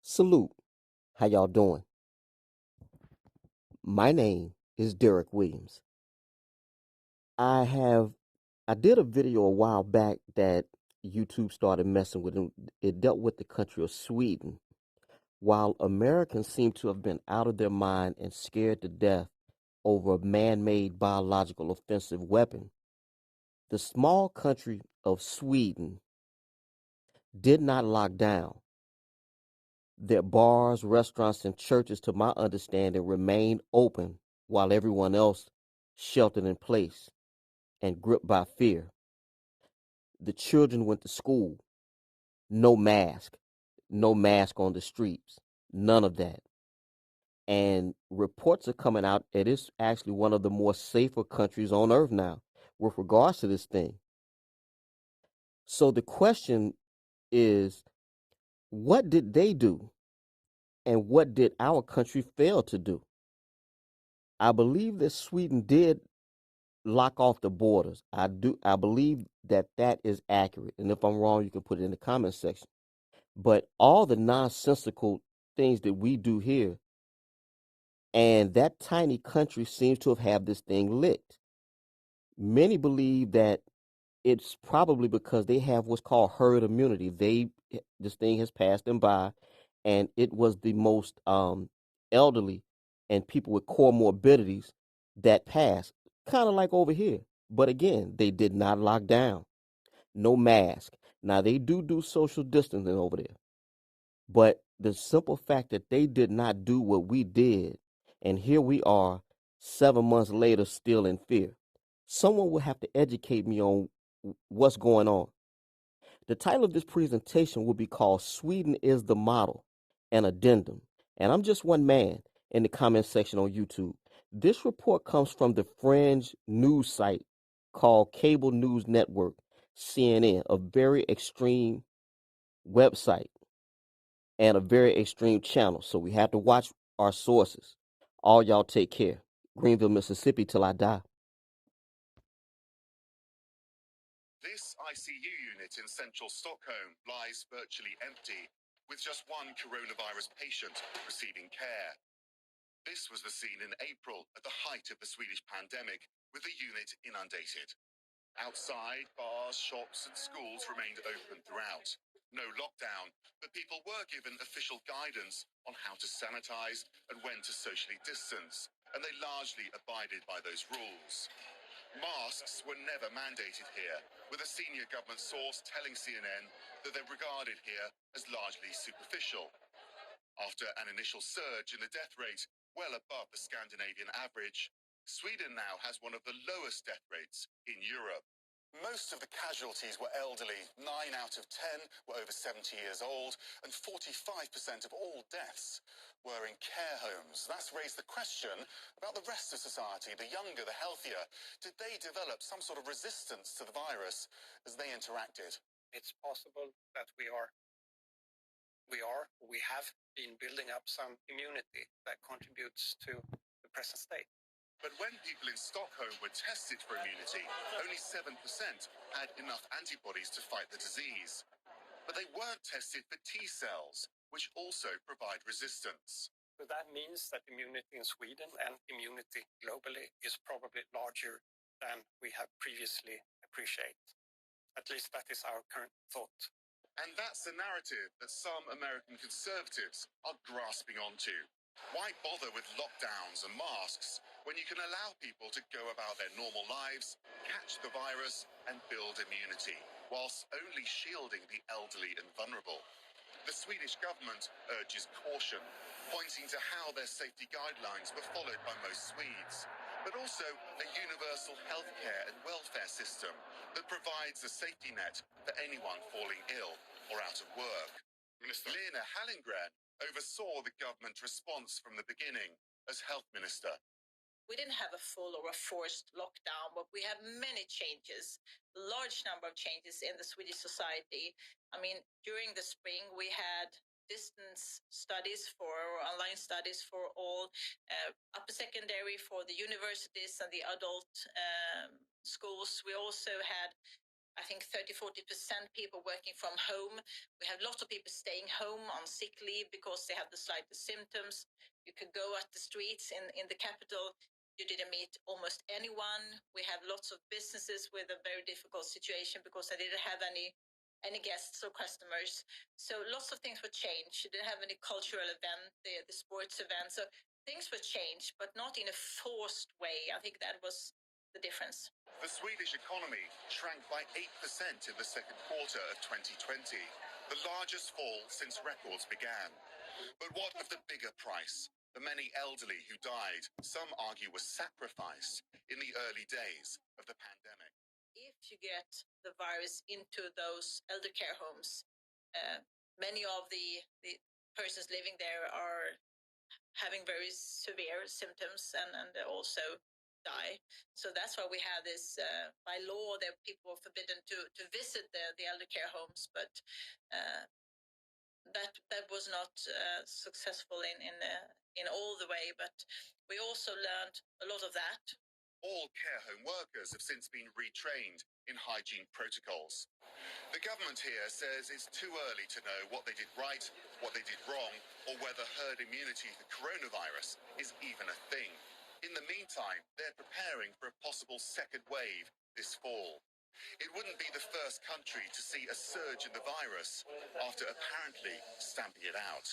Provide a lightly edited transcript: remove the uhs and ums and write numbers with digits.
Salute. How y'all doing? My name is DerrickCWilliams. I did a video a while back that YouTube started messing with. It dealt with the country of Sweden. While Americans seem to have been out of their mind and scared to death over a man-made biological offensive weapon, the small country of Sweden did not lock down. Their bars, restaurants, and churches, to my understanding, remained open while everyone else sheltered in place and gripped by fear. The children went to school, no mask, no mask on the streets, none of that. And reports are coming out, it is actually one of the more safer countries on earth now with regards to this thing. So the question is, what did they do? And what did our country fail to do? I believe that Sweden did lock off the borders. I believe that that is accurate. And if I'm wrong, you can put it in the comment section. But all the nonsensical things that we do here, and that tiny country seems to have had this thing licked. Many believe that it's probably because they have what's called herd immunity. This thing has passed them by, and it was the most elderly and people with comorbidities that passed, kind of like over here. But again, they did not lock down, no mask. Now they do social distancing over there, but the simple fact that they did not do what we did, and here we are 7 months later still in fear. Someone will have to educate me on what's going on. The title of this presentation will be called Sweden is the Model, an Addendum. And I'm just one man in the comment section on YouTube. This report comes from the fringe news site called Cable News Network, CNN, a very extreme website and a very extreme channel. So we have to watch our sources. All y'all take care. Greenville, Mississippi till I die. This ICU unit in central Stockholm lies virtually empty, with just one coronavirus patient receiving care. This was the scene in April at the height of the Swedish pandemic, with the unit inundated. Outside, bars, shops and schools remained open throughout. No lockdown, but people were given official guidance on how to sanitize and when to socially distance, and they largely abided by those rules. Masks were never mandated here, with a senior government source telling CNN that they're regarded here as largely superficial. After an initial surge in the death rate, well above the Scandinavian average, Sweden now has one of the lowest death rates in Europe. Most of the casualties were elderly. 9 out of 10 were over 70 years old, and 45% of all deaths were in care homes. That's raised the question about the rest of society, the younger, the healthier. Did they develop some sort of resistance to the virus as they interacted? It's possible that we have been building up some immunity that contributes to the present state. But when people in Stockholm were tested for immunity, only 7% had enough antibodies to fight the disease. But they weren't tested for T cells, which also provide resistance. So that means that immunity in Sweden and immunity globally is probably larger than we have previously appreciated. At least that is our current thought. And that's the narrative that some American conservatives are grasping onto. Why bother with lockdowns and masks when you can allow people to go about their normal lives, catch the virus, and build immunity, whilst only shielding the elderly and vulnerable? The Swedish government urges caution, pointing to how their safety guidelines were followed by most Swedes, but also a universal healthcare and welfare system that provides a safety net for anyone falling ill or out of work. Minister Lena Hallengren oversaw the government response from the beginning as health minister. We didn't have a full or a forced lockdown, but we had many changes, a large number of changes in the Swedish society. I mean, during the spring, we had distance studies online studies for all upper secondary, for the universities and the adult schools. We also had I think 30-40% people working from home. We have lots of people staying home on sick leave because they have the slightest symptoms. You could go at the streets in the capital. You didn't meet almost anyone. We have lots of businesses with a very difficult situation because they didn't have any guests or customers. So lots of things were changed. You didn't have any cultural event, the sports event. So things were changed, but not in a forced way. I think that was the difference. The Swedish economy shrank by 8% in the second quarter of 2020, the largest fall since records began. But what of the bigger price? The many elderly who died, some argue were sacrificed in the early days of the pandemic. If you get the virus into those elder care homes, many of the persons living there are having very severe symptoms and also die. So that's why we have this by law that people were forbidden to visit the elder care homes, but that was not successful in all the way. But we also learned a lot of that. All care home workers have since been retrained in hygiene protocols. The government here says it's too early to know what they did right, what they did wrong, or whether herd immunity for coronavirus is even a thing. In the meantime, they're preparing for a possible second wave this fall. It wouldn't be the first country to see a surge in the virus after apparently stamping it out.